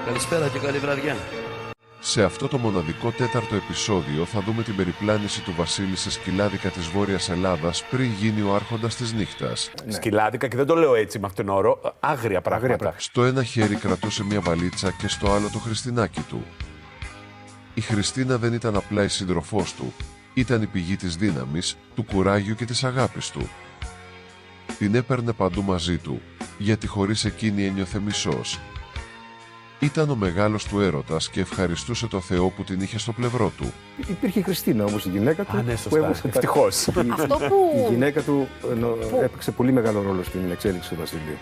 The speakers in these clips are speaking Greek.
Καλησπέρα και καλή βραδιά. Σε αυτό το μοναδικό τέταρτο επεισόδιο θα δούμε την περιπλάνηση του Βασίλη σε σκυλάδικα της Βόρειας Ελλάδας πριν γίνει ο άρχοντας της νύχτας. Ναι. Σκυλάδικα, και δεν το λέω έτσι με αυτόν τον όρο, άγρια πράγματα. Στο ένα χέρι κρατούσε μια βαλίτσα και στο άλλο το Χριστινάκι του. Η Χριστίνα δεν ήταν απλά η σύντροφός του, ήταν η πηγή της δύναμης, του κουράγιου και της αγάπης του. Την έπαιρνε παντού μαζί του, γιατί χωρίς εκείνη ένιωθε μισός. Ήταν ο μεγάλος του έρωτας και ευχαριστούσε το Θεό που την είχε στο πλευρό του. Υπήρχε η Χριστίνα όμως, η γυναίκα του. Ναι, σωστά. Ευτυχώς. Η γυναίκα του έπαιξε πολύ μεγάλο ρόλο στην εξέλιξη του Βασιλείου.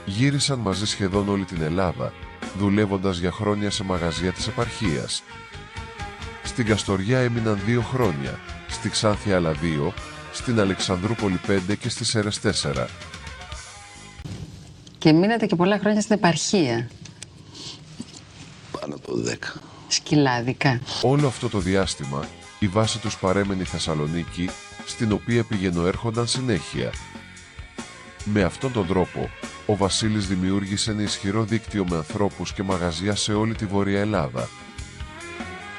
Γύρισαν μαζί σχεδόν όλη την Ελλάδα, δουλεύοντας για χρόνια σε μαγαζιά της επαρχίας. Στην Καστοριά έμειναν 2 χρόνια, στη Ξάνθη άλλα 2, στην Αλεξανδρούπολη 5 και στις Σέρρες 4. Και μείνατε και πολλά χρόνια στην επαρχία. Πάνω από 10. Σκυλάδικα. Όλο αυτό το διάστημα, η βάση τους παρέμενε η Θεσσαλονίκη, στην οποία πηγαινοέρχονταν συνέχεια. Με αυτόν τον τρόπο, ο Βασίλης δημιούργησε ένα ισχυρό δίκτυο με ανθρώπους και μαγαζιά σε όλη τη Βόρεια Ελλάδα.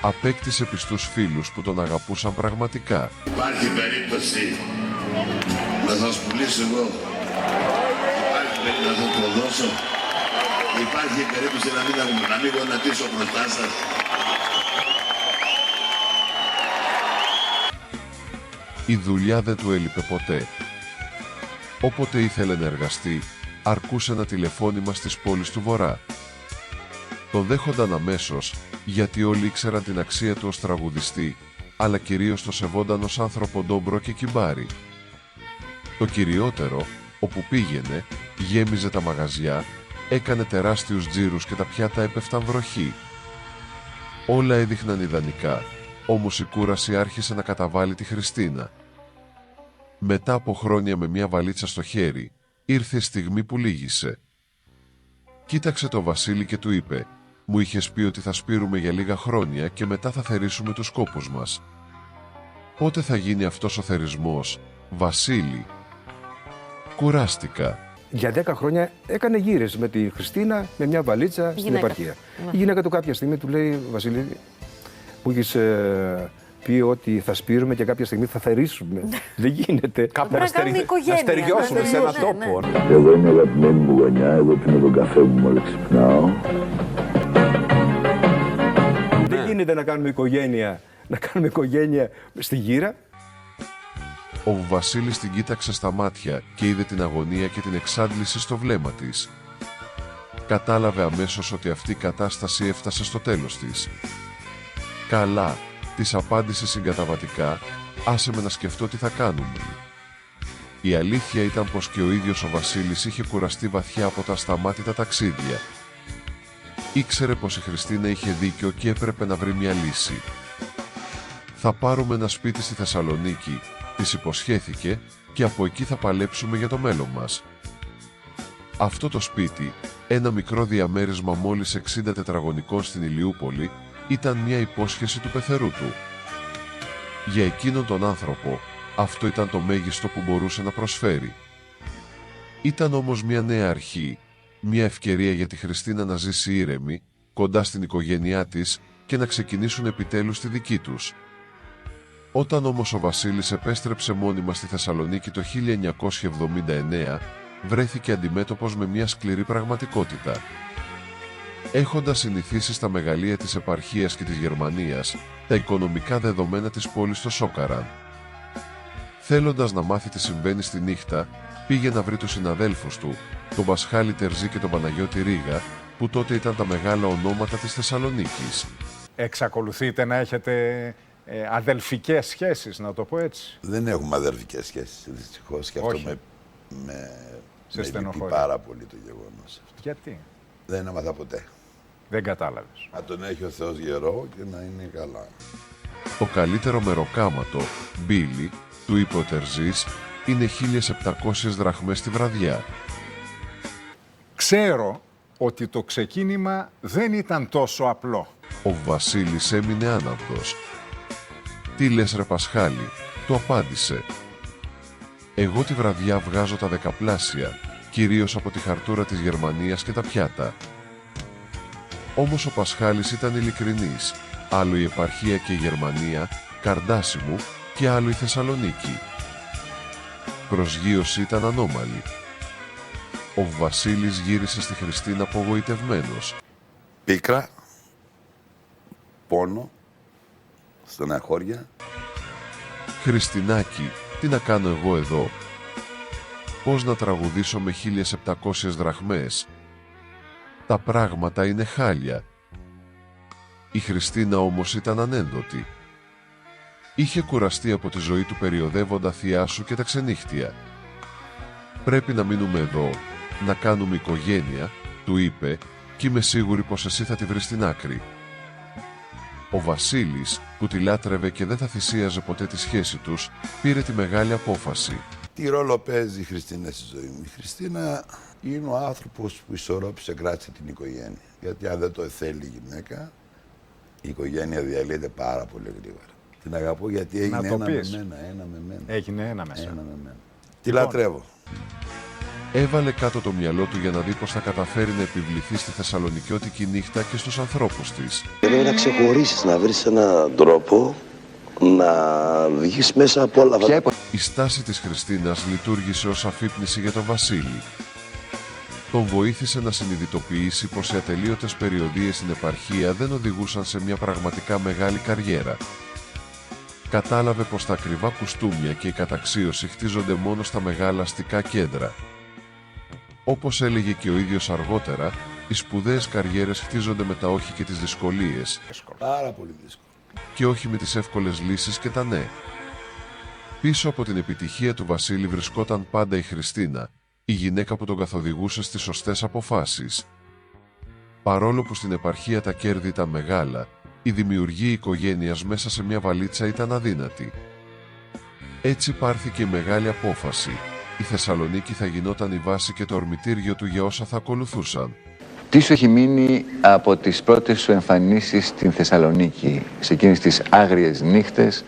Απέκτησε πιστούς φίλους που τον αγαπούσαν πραγματικά. Υπάρχει περίπτωση να σας πουλήσω εγώ? Υπάρχει περίπτωση να σας το δώσω? Υπάρχει περίπτωση να μην γονατίσω μπροστά σας? Η δουλειά δεν του έλειπε ποτέ. Όποτε ήθελε να εργαστεί, αρκούσε ένα τηλεφώνημα στις πόλεις του Βορρά. Τον δέχονταν αμέσως, γιατί όλοι ήξεραν την αξία του ως τραγουδιστή, αλλά κυρίως το σεβόνταν ως άνθρωπο ντόμπρο και κυμπάρι. Το κυριότερο, όπου πήγαινε, γέμιζε τα μαγαζιά, έκανε τεράστιους τζίρους και τα πιάτα έπεφταν βροχή. Όλα έδειχναν ιδανικά, όμως η κούραση άρχισε να καταβάλει τη Χριστίνα. Μετά από χρόνια με μια βαλίτσα στο χέρι, ήρθε η στιγμή που λύγησε. Κοίταξε το Βασίλη και του είπε: «Μου είχες πει ότι θα σπείρουμε για λίγα χρόνια και μετά θα θερήσουμε τους κόπους μας. Πότε θα γίνει αυτός ο θερισμός, Βασίλη?» «Κουράστηκα». Για 10 χρόνια έκανε γύρες με τη Χριστίνα με μια βαλίτσα στην επαρχία. Η γυναίκα του κάποια στιγμή του λέει: «Βασίλη, μου έχεις πει ότι θα σπείρουμε και κάποια στιγμή θα θερήσουμε». Δεν γίνεται. Κάπου να στεριώσουμε σε έναν τόπο. Εδώ είναι η αγαπημένη μου γωνιά, εδώ πίνω τον καφέ μου μόλις ξυπνάω. Δεν γίνεται να κάνουμε οικογένεια στη γύρα. Ο Βασίλης την κοίταξε στα μάτια και είδε την αγωνία και την εξάντληση στο βλέμμα της. Κατάλαβε αμέσως ότι αυτή η κατάσταση έφτασε στο τέλος της. «Καλά», της απάντησε συγκαταβατικά, «άσε με να σκεφτώ τι θα κάνουμε». Η αλήθεια ήταν πως και ο ίδιος ο Βασίλης είχε κουραστεί βαθιά από τα ασταμάτητα ταξίδια. Ήξερε πως η Χριστίνα είχε δίκιο και έπρεπε να βρει μια λύση. «Θα πάρουμε ένα σπίτι στη Θεσσαλονίκη», της υποσχέθηκε, «και από εκεί θα παλέψουμε για το μέλλον μας». Αυτό το σπίτι, ένα μικρό διαμέρισμα μόλις 60 τετραγωνικών στην Ηλιούπολη, ήταν μια υπόσχεση του πεθερού του. Για εκείνον τον άνθρωπο, αυτό ήταν το μέγιστο που μπορούσε να προσφέρει. Ήταν όμως μια νέα αρχή, μια ευκαιρία για τη Χριστίνα να ζήσει ήρεμη, κοντά στην οικογένειά της και να ξεκινήσουν επιτέλους τη δική τους. Όταν όμως ο Βασίλης επέστρεψε μόνιμα στη Θεσσαλονίκη το 1979, βρέθηκε αντιμέτωπος με μια σκληρή πραγματικότητα. Έχοντας συνηθίσει στα μεγαλεία της επαρχίας και της Γερμανίας, τα οικονομικά δεδομένα της πόλης το σόκαραν. Θέλοντας να μάθει τι συμβαίνει στη νύχτα, πήγε να βρει τους συναδέλφους του, τον Πασχάλη Τερζή και τον Παναγιώτη Ρίγα, που τότε ήταν τα μεγάλα ονόματα της Θεσσαλονίκης. Εξακολουθείτε να έχετε αδελφικές σχέσεις, να το πω έτσι? Δεν έχουμε αδελφικές σχέσεις, δυστυχώς, και αυτό με λυπεί πάρα πολύ το γεγονός αυτό. Γιατί? Δεν έμαθα ποτέ. Δεν κατάλαβες. Να τον έχει ο Θεός γερό και να είναι καλά. Το καλύτερο μεροκάματο, Μπίλι, του είπε ο Τερζής, είναι 1.700 δραχμές τη βραδιά. Ξέρω ότι το ξεκίνημα δεν ήταν τόσο απλό. Ο Βασίλης έμεινε άναυδος. «Τι λες ρε Πασχάλη», του απάντησε. «Εγώ τη βραδιά βγάζω τα δεκαπλάσια, κυρίως από τη χαρτούρα της Γερμανίας και τα πιάτα». Όμως ο Πασχάλης ήταν ειλικρινής, άλλο η επαρχία και η Γερμανία, καρδάσι μου, και άλλο η Θεσσαλονίκη. Προσγείωση ήταν ανώμαλη. Ο Βασίλης γύρισε στη Χριστίνα απογοητευμένος. Πίκρα, πόνο, στεναχώρια. Χριστινάκη, τι να κάνω εγώ εδώ? Πώς να τραγουδήσω με 1.700 δραχμές? Τα πράγματα είναι χάλια. Η Χριστίνα όμως ήταν ανένδοτη. Είχε κουραστεί από τη ζωή του περιοδεύοντα θεία σου και τα ξενύχτια. «Πρέπει να μείνουμε εδώ, να κάνουμε οικογένεια», του είπε, «κι είμαι σίγουρη πως εσύ θα τη βρεις στην άκρη». Ο Βασίλης, που τη λάτρευε και δεν θα θυσίαζε ποτέ τη σχέση τους, πήρε τη μεγάλη απόφαση. Τι ρόλο παίζει η Χριστίνα στη ζωή μου? Η Χριστίνα είναι ο άνθρωπος που ισορρόπησε, κράτησε την οικογένεια. Γιατί αν δεν το θέλει η γυναίκα, η οικογένεια διαλύεται πάρα πολύ γρήγορα. Την αγαπώ γιατί έγινε ένα με μένα. Έγινε ένα με σένα. Τη λατρεύω. Έβαλε κάτω το μυαλό του για να δει πως θα καταφέρει να επιβληθεί στη θεσσαλονικιώτικη νύχτα και στους ανθρώπους της. Πρέπει να ξεχωρίσεις, να βρεις έναν τρόπο να βγεις μέσα από όλα αυτά. Η στάση της Χριστίνας λειτουργήσε ως αφύπνιση για τον Βασίλη. Τον βοήθησε να συνειδητοποιήσει πως οι ατελείωτες περιοδίες στην επαρχία δεν οδηγούσαν σε μια πραγματικά μεγάλη καριέρα. Κατάλαβε πως τα ακριβά κουστούμια και η καταξίωση χτίζονται μόνο στα μεγάλα αστικά κέντρα. Όπως έλεγε και ο ίδιος αργότερα, οι σπουδαίες καριέρες χτίζονται με τα όχι και τις δυσκολίες. Πάρα πολύ δύσκολο. Και όχι με τις εύκολες λύσεις και τα ναι. Πίσω από την επιτυχία του Βασίλη βρισκόταν πάντα η Χριστίνα, η γυναίκα που τον καθοδηγούσε στις σωστές αποφάσεις. Παρόλο που στην επαρχία τα κέρδη ήταν μεγάλα, η δημιουργία οικογένειας μέσα σε μια βαλίτσα ήταν αδύνατη. Έτσι πάρθηκε η μεγάλη απόφαση. Η Θεσσαλονίκη θα γινόταν η βάση και το ορμητήριο του για όσα θα ακολουθούσαν. Τι σου έχει μείνει από τις πρώτες σου εμφανίσεις στην Θεσσαλονίκη, σε εκείνες τις άγριες νύχτες,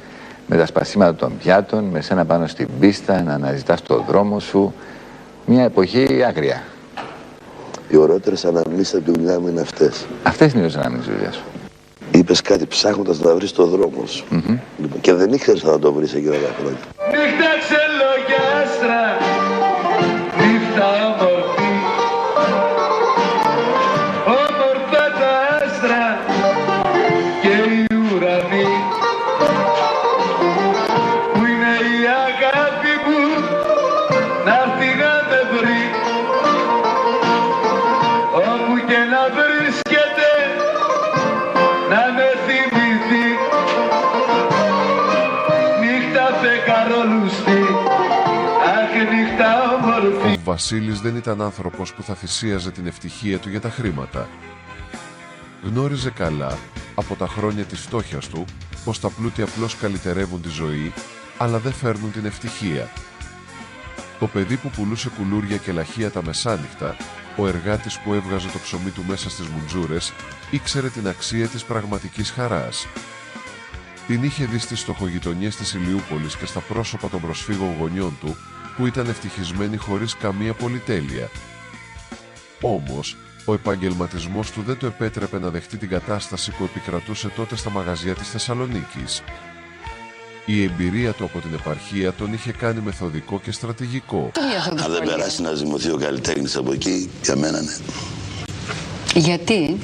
με τα σπασίματα των πιάτων, με σένα πάνω στην πίστα, να αναζητάς το δρόμο σου, μια εποχή άγρια. Οι ωραίτερες αναμνήσεις από τη δουλειά μου είναι αυτές. Αυτές είναι οι ωραίες αναμνήσεις της δουλειάς σου. Είπες κάτι ψάχνοντας να βρεις το δρόμο σου. Λοιπόν, και δεν ήξερες να το βρεις εκείνα τα χρόνια. Νύχτα ξελογιάστρα, νύχτα όμορφη, όμορφα τα άστρα και οι ουρανοί, που είναι η αγάπη μου να έρθει να με βρει, όπου και να βρίσκεται να με θυμηθεί. Νύχτα φεγγαρόλουστη, αχ νύχτα όμορφη. Ο Βασίλης δεν ήταν άνθρωπος που θα θυσίαζε την ευτυχία του για τα χρήματα. Γνώριζε καλά, από τα χρόνια της φτώχειας του, πως τα πλούτη απλώς καλυτερεύουν τη ζωή, αλλά δεν φέρνουν την ευτυχία. Το παιδί που πουλούσε κουλούρια και λαχεία τα μεσάνυχτα, ο εργάτης που έβγαζε το ψωμί του μέσα στις μουτζούρες, ήξερε την αξία της πραγματικής χαράς. Την είχε δει στις στοχογειτονιές της Ηλιούπολης και στα πρόσωπα των προσφύγων γονιών του, που ήταν ευτυχισμένοι χωρίς καμία πολυτέλεια. Όμως, ο επαγγελματισμός του δεν το επέτρεπε να δεχτεί την κατάσταση που επικρατούσε τότε στα μαγαζιά της Θεσσαλονίκης. Η εμπειρία του από την επαρχία τον είχε κάνει μεθοδικό και στρατηγικό. Αν δεν περάσει να ζυμωθεί ο καλλιτέχνης από εκεί, για μένα ναι. Γιατί?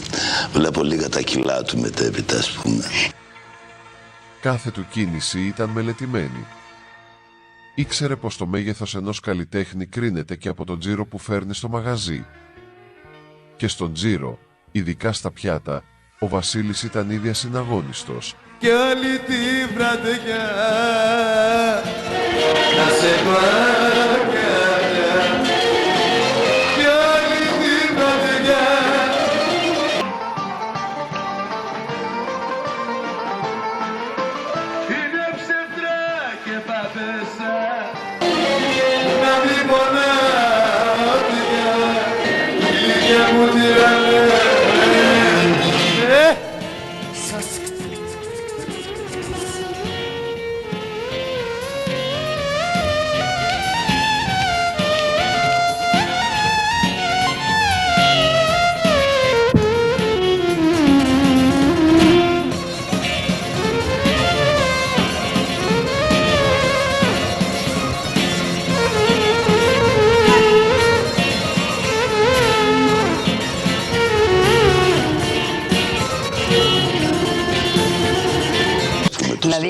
Βλέπω λίγα τα κιλά του μετέπειτα, ας πούμε. Κάθε του κίνηση ήταν μελετημένη. Ήξερε πως το μέγεθος ενός καλλιτέχνη κρίνεται και από τον τζίρο που φέρνει στο μαγαζί. Και στον τζίρο, ειδικά στα πιάτα, ο Βασίλης ήταν ήδη ασυναγώνιστος. Κι όλη τη βραδιά να σε πάρω καρδιά, κι όλη τη βραδιά. Είναι ψευτρά και παπέσα, να μην πονάω πια, ηλικία μου τυραννέ.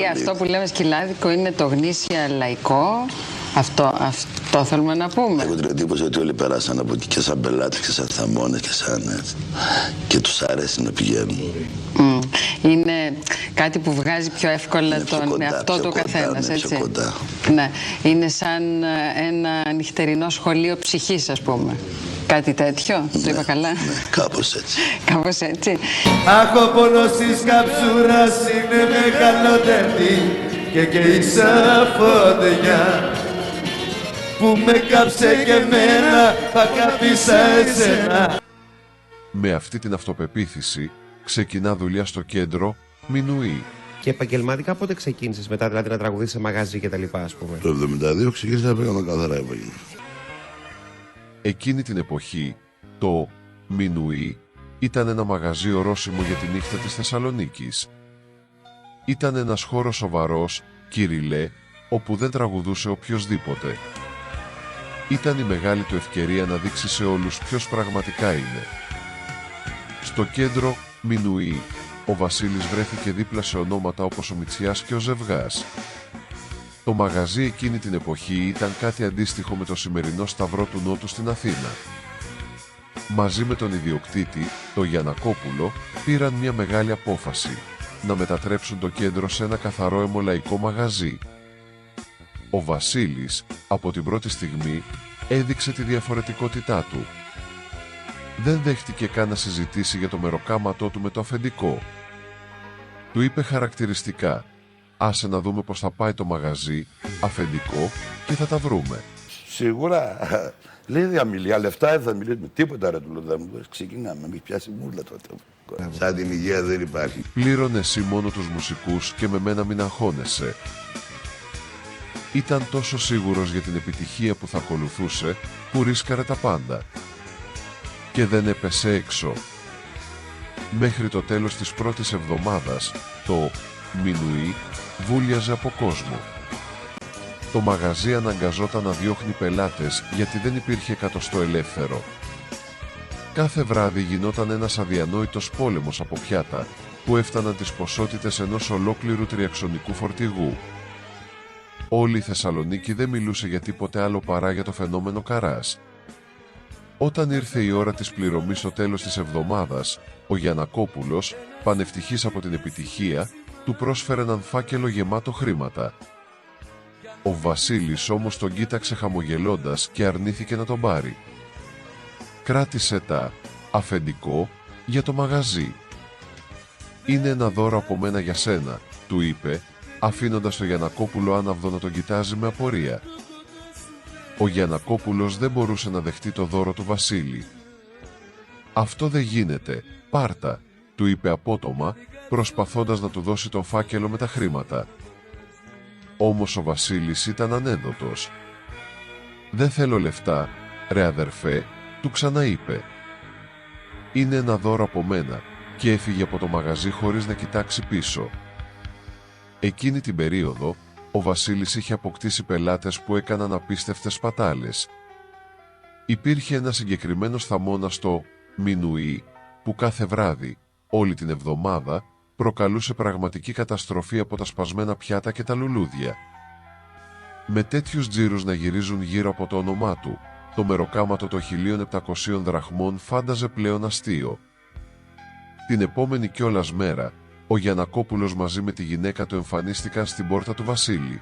Δηλαδή αυτό που λέμε σκυλάδικο είναι το γνήσια λαϊκό. Αυτό θέλουμε να πούμε. Έχω την εντύπωση ότι όλοι περάσαν από εκεί και σαν πελάτες και σαν θαμώνες και σαν έτσι. Και τους αρέσει να πηγαίνουν. Είναι κάτι που βγάζει πιο εύκολα τον εαυτό του καθένας, έτσι. Πιο κοντά. Ναι, είναι σαν ένα νυχτερινό σχολείο ψυχής, ας πούμε. Κάτι τέτοιο, το είπα καλά. Ναι, κάπως έτσι. Κάπως έτσι. Αχ, ο πόνος της καψούρας είναι μεγαλύτερη και η φωτιά που με κάψε και εμένα θα καπίσα εσένα. Με αυτή την αυτοπεποίθηση ξεκινά δουλειά στο κέντρο Μινουή. Και επαγγελματικά πότε ξεκίνησες μετά, δηλαδή να τραγουδήσεις σε μαγαζί και τα λοιπά, ας πούμε? Το 1972 ξεκίνησα να παίρνω καθαρά επαγγελματικά. Εκείνη την εποχή το Μινουή ήταν ένα μαγαζί ορόσημο για τη νύχτα της Θεσσαλονίκης. Ήταν ένας χώρος σοβαρός, κυριλέ, όπου δεν τραγουδούσε οποιοσδήποτε. Ήταν η μεγάλη του ευκαιρία να δείξει σε όλους ποιος πραγματικά είναι. Στο κέντρο Μινουή, ο Βασίλης βρέθηκε δίπλα σε ονόματα όπως ο Μητσιάς και ο Ζευγάς. Το μαγαζί εκείνη την εποχή ήταν κάτι αντίστοιχο με το σημερινό Σταυρό του Νότου στην Αθήνα. Μαζί με τον ιδιοκτήτη, τον Γιαννακόπουλο, πήραν μια μεγάλη απόφαση να μετατρέψουν το κέντρο σε ένα καθαρό αιμολαϊκό μαγαζί. Ο Βασίλης, από την πρώτη στιγμή, έδειξε τη διαφορετικότητά του. Δεν δέχτηκε καν να συζητήσει για το μεροκάματό του με το αφεντικό. Του είπε χαρακτηριστικά: «Άσε να δούμε πώς θα πάει το μαγαζί, αφεντικό, και θα τα βρούμε». Σίγουρα, λέει διαμιλία λεφτά, δεν θα μιλήσουμε τίποτα, ρε, του λέω, δεν μου ξεκινάμε, με έχει πιάσει μούρλα τότε. Σαν την υγεία δεν υπάρχει. Πλήρωνε εσύ μόνο τους μουσικούς και με μένα μην αγχώνεσαι. Ήταν τόσο σίγουρος για την επιτυχία που θα ακολουθούσε, που ρίσκαρε τα πάντα. Και δεν έπεσε έξω. Μέχρι το τέλος της πρώτης εβδομάδας, το Μινουή βούλιαζε από κόσμο. Το μαγαζί αναγκαζόταν να διώχνει πελάτες γιατί δεν υπήρχε εκατοστό ελεύθερο. Κάθε βράδυ γινόταν ένας αδιανόητος πόλεμος από πιάτα που έφταναν τις ποσότητες ενός ολόκληρου τριαξονικού φορτηγού. Όλη η Θεσσαλονίκη δεν μιλούσε για τίποτε άλλο παρά για το φαινόμενο Καράς. Όταν ήρθε η ώρα της πληρωμής στο τέλος της εβδομάδας, ο Γιαννακόπουλος, πανευτυχής από την επιτυχία, του πρόσφερε έναν φάκελο γεμάτο χρήματα. Ο Βασίλης όμως τον κοίταξε χαμογελώντας και αρνήθηκε να τον πάρει. «Κράτησε τα, αφεντικό, για το μαγαζί. Είναι ένα δώρο από μένα για σένα», του είπε, αφήνοντας τον Γιαννακόπουλο άναυδο να τον κοιτάζει με απορία. Ο Γιαννακόπουλος δεν μπορούσε να δεχτεί το δώρο του Βασίλη. «Αυτό δεν γίνεται, πάρτα», του είπε απότομα, προσπαθώντας να του δώσει τον φάκελο με τα χρήματα. Όμως ο Βασίλης ήταν ανένδοτος. «Δεν θέλω λεφτά, ρε αδερφέ», του ξαναείπε. «Είναι ένα δώρο από μένα», και έφυγε από το μαγαζί χωρίς να κοιτάξει πίσω. Εκείνη την περίοδο, ο Βασίλης είχε αποκτήσει πελάτες που έκαναν απίστευτες πατάλες. Υπήρχε ένα συγκεκριμένος θαμώνας στο Μινουή που κάθε βράδυ, όλη την εβδομάδα, προκαλούσε πραγματική καταστροφή από τα σπασμένα πιάτα και τα λουλούδια. Με τέτοιους τζίρους να γυρίζουν γύρω από το όνομά του, το μεροκάματο των 1.700 δραχμών φάνταζε πλέον αστείο. Την επόμενη κιόλας μέρα, ο Γιαννακόπουλος μαζί με τη γυναίκα του εμφανίστηκαν στην πόρτα του Βασίλη.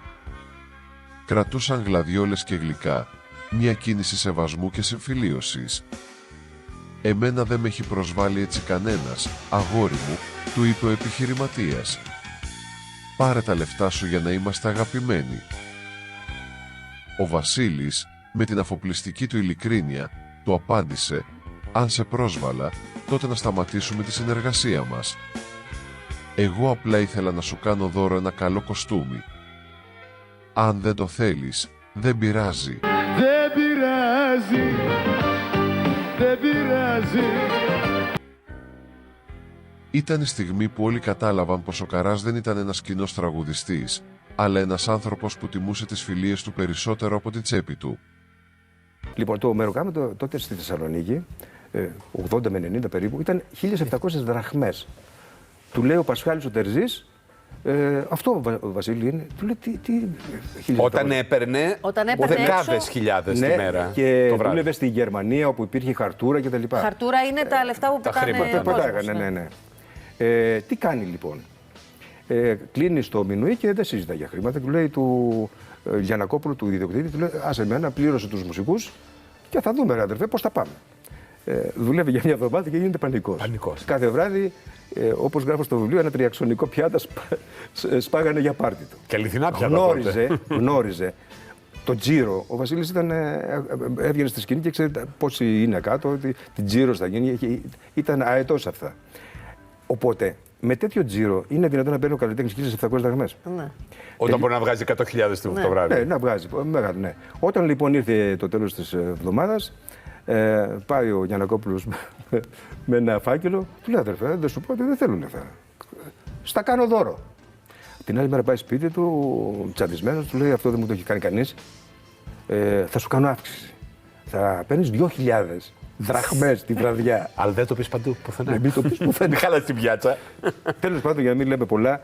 Κρατούσαν γλαδιόλες και γλυκά, μια κίνηση σεβασμού και συμφιλίωσης. «Εμένα δεν με έχει προσβάλει έτσι κανένας, αγόρι μου», του είπε ο επιχειρηματίας. «Πάρε τα λεφτά σου για να είμαστε αγαπημένοι». Ο Βασίλης, με την αφοπλιστική του ειλικρίνεια, του απάντησε: «Αν σε πρόσβαλα, τότε να σταματήσουμε τη συνεργασία μας. Εγώ απλά ήθελα να σου κάνω δώρο ένα καλό κοστούμι. Αν δεν το θέλεις, δεν πειράζει». Δεν πειράζει, δεν πειράζει. Ήταν η στιγμή που όλοι κατάλαβαν πως ο Καράς δεν ήταν ένας κοινός τραγουδιστής, αλλά ένας άνθρωπος που τιμούσε τις φιλίες του περισσότερο από την τσέπη του. Λοιπόν, το μεροκάματο τότε στη Θεσσαλονίκη, 80 με 90 περίπου, ήταν 1.700 δραχμές. Του λέει ο Πασχάλης ο Τερζής, Αυτό ο Βασίλη είναι. Του λέει τι Όταν έπαιρνε δεκάδες χιλιάδες τη μέρα. Και δούλευε στη Γερμανία όπου υπήρχε χαρτούρα κτλ. Χαρτούρα είναι τα λεφτά που πετάνε. Ναι. Τι κάνει λοιπόν. Κλείνει στο Μινουί και δεν συζητά για χρήματα. Του λέει του Γιαννακόπουλου, του ιδιοκτήτη, του λέει: άσε εμένα, πλήρωσε τους μουσικούς και θα δούμε, ρε αδερφέ, πώς θα πάμε. Δουλεύει για μια εβδομάδα και γίνεται πανικός. Κάθε βράδυ, όπως γράφω στο βιβλίο, ένα τριαξονικό πιάτα σπάγανε για πάρτι του. Και αληθινά πιάτα. Γνώριζε το τζίρο. Ο Βασίλης έβγαινε στη σκηνή και ξέρει πόσοι είναι κάτω, ότι την τζίρος θα γίνει. Ήταν αετός αυτά. Οπότε, με τέτοιο τζίρο είναι δυνατόν να παίρνει ο καλλιτέχνης 1.700 δραχμές. Όταν μπορεί να βγάζει 100.000 το βράδυ. Ναι, να βγάζει. Μεγάλο, ναι. Όταν λοιπόν ήρθε το τέλος της εβδομάδας, πάει ο Γιαννακόπουλος με ένα φάκελο, του λέει: αδερφέ, δεν σου πω ότι δεν θέλω λεφτά. Στα κάνω δώρο. Την άλλη μέρα πάει σπίτι του, τσαντισμένος, του λέει: αυτό δεν μου το έχει κάνει κανείς. Θα σου κάνω αύξηση. Θα παίρνεις 2.000 δραχμές τη βραδιά. Αλλά δεν το πεις παντού, πουθενά. Μην το πεις πουθενά. Μην χαλάς την πιάτσα. Τέλος πάντων, για να μην λέμε πολλά,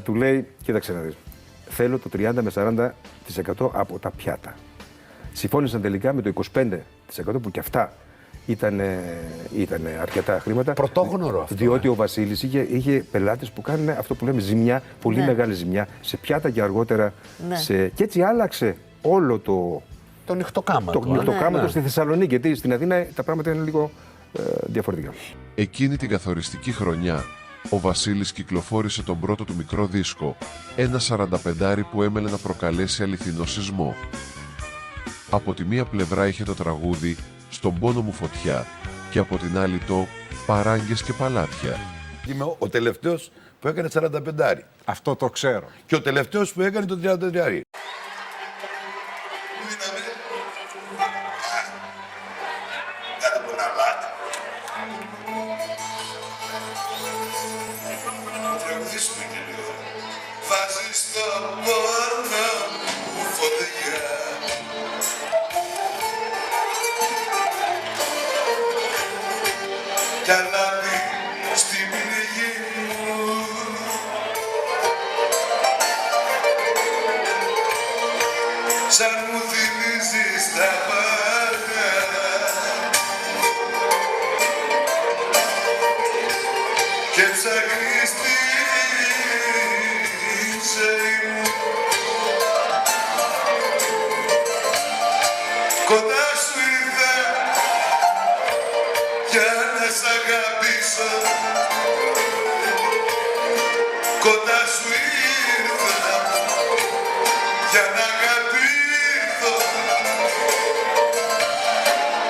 του λέει: κοίταξε να δεις. Θέλω το 30 με 40% από τα πιάτα. Συμφώνησαν τελικά με το 25% που και αυτά ήταν αρκετά χρήματα. Πρωτόγνωρο αυτό. Διότι ο Βασίλης είχε πελάτες που κάνουν αυτό που λέμε ζημιά, πολύ μεγάλη ζημιά, σε πιάτα και αργότερα. Και έτσι άλλαξε όλο το νυχτοκάματο. Το νυχτοκάματο στη Θεσσαλονίκη. Γιατί στην Αθήνα τα πράγματα είναι λίγο διαφορετικά. Εκείνη την καθοριστική χρονιά, ο Βασίλης κυκλοφόρησε τον πρώτο του μικρό δίσκο, ένα 45 που έμελε να προκαλέσει αληθινό σεισμό. Από τη μία πλευρά είχε το τραγούδι «Στον πόνο μου φωτιά» και από την άλλη το «Παράγκες και παλάτια». Είμαι ο τελευταίος που έκανε 45. Αυτό το ξέρω. Και ο τελευταίος που έκανε το 33. Σαν μου θυμίζεις τα πάντα και ψάχνεις τη ζωή μου κοντά σου ήρθα για να σ' αγαπήσω κοντά σου ήρθα για να αγαπήσω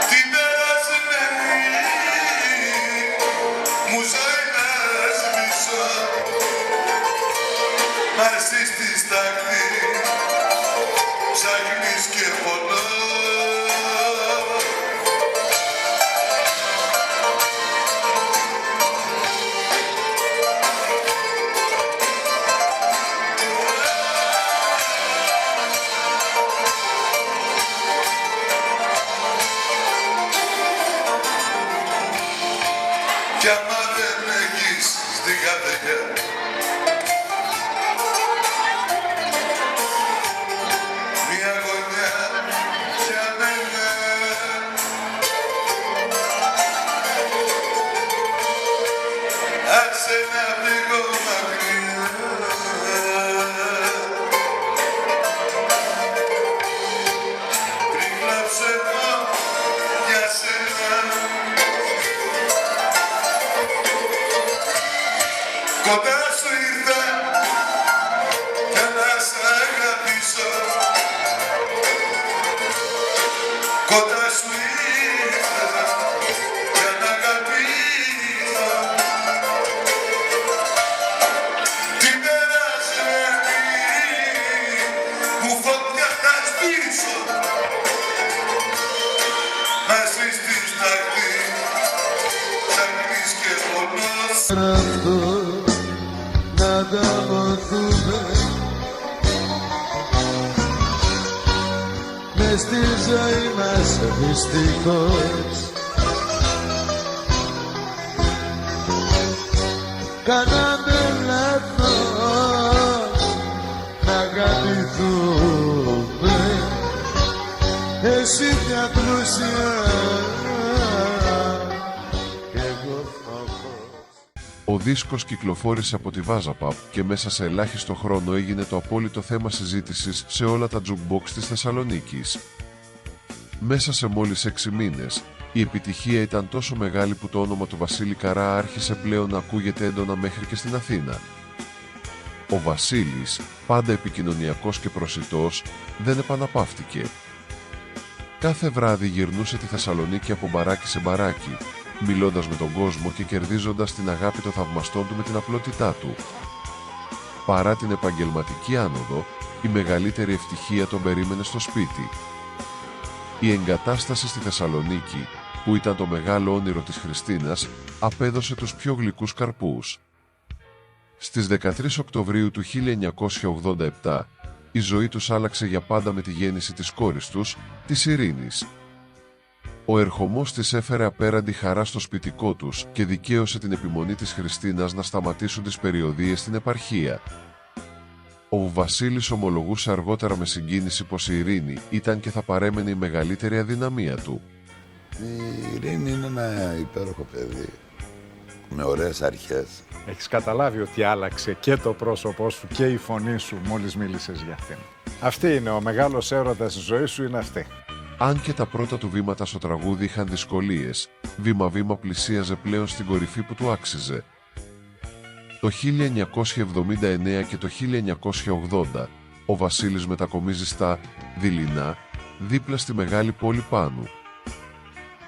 την περασμένη μου ζωή να σβήσω μαζί στη στάχτη ψάχνεις και πονώ κι άμα δεν έχεις στην καρδιά μια γωνιά για μένα άσε να φύγω μακριά πριν κλάψω εγώ για σένα κοντά σου ήρθα για να σ' αγαπήσω κοντά σου ήρθα για να αγαπήσω την περασμένη μου φωτιά θα σβήσω μαζί στη στάχτη ψάχνεις και πονός να ανταμωθούμε μες στη ζωή μας δυστυχώς κάναμε λάθος πια πλούσια. Ο δίσκος κυκλοφόρησε από τη Βάζαπαπ και μέσα σε ελάχιστο χρόνο έγινε το απόλυτο θέμα συζήτησης σε όλα τα jukebox της Θεσσαλονίκης. Μέσα σε μόλις 6 μήνες, η επιτυχία ήταν τόσο μεγάλη που το όνομα του Βασίλη Καρά άρχισε πλέον να ακούγεται έντονα μέχρι και στην Αθήνα. Ο Βασίλης, πάντα επικοινωνιακός και προσιτός, δεν επαναπαύτηκε. Κάθε βράδυ γυρνούσε τη Θεσσαλονίκη από μπαράκι σε μπαράκι, μιλώντας με τον κόσμο και κερδίζοντας την αγάπη των θαυμαστών του με την απλότητά του. Παρά την επαγγελματική άνοδο, η μεγαλύτερη ευτυχία τον περίμενε στο σπίτι. Η εγκατάσταση στη Θεσσαλονίκη, που ήταν το μεγάλο όνειρο της Χριστίνας, απέδωσε τους πιο γλυκούς καρπούς. Στις 13 Οκτωβρίου του 1987, η ζωή τους άλλαξε για πάντα με τη γέννηση της κόρης τους, της Ειρήνης. Ο ερχομός της έφερε απέραντη χαρά στο σπιτικό τους και δικαίωσε την επιμονή της Χριστίνας να σταματήσουν τις περιοδίες στην επαρχία. Ο Βασίλης ομολογούσε αργότερα με συγκίνηση πως η Ειρήνη ήταν και θα παρέμενε η μεγαλύτερη αδυναμία του. Η Ειρήνη είναι ένα υπέροχο παιδί, με ωραίες αρχές. Έχεις καταλάβει ότι άλλαξε και το πρόσωπό σου και η φωνή σου μόλις μίλησες για αυτήν. Αυτή είναι ο μεγάλος έρωτας της ζωής σου, είναι αυτή. Αν και τα πρώτα του βήματα στο τραγούδι είχαν δυσκολίες, βήμα-βήμα πλησίαζε πλέον στην κορυφή που του άξιζε. Το 1979 και το 1980, ο Βασίλης μετακομίζει στα Δειλινά, δίπλα στη μεγάλη πόλη Πάνου.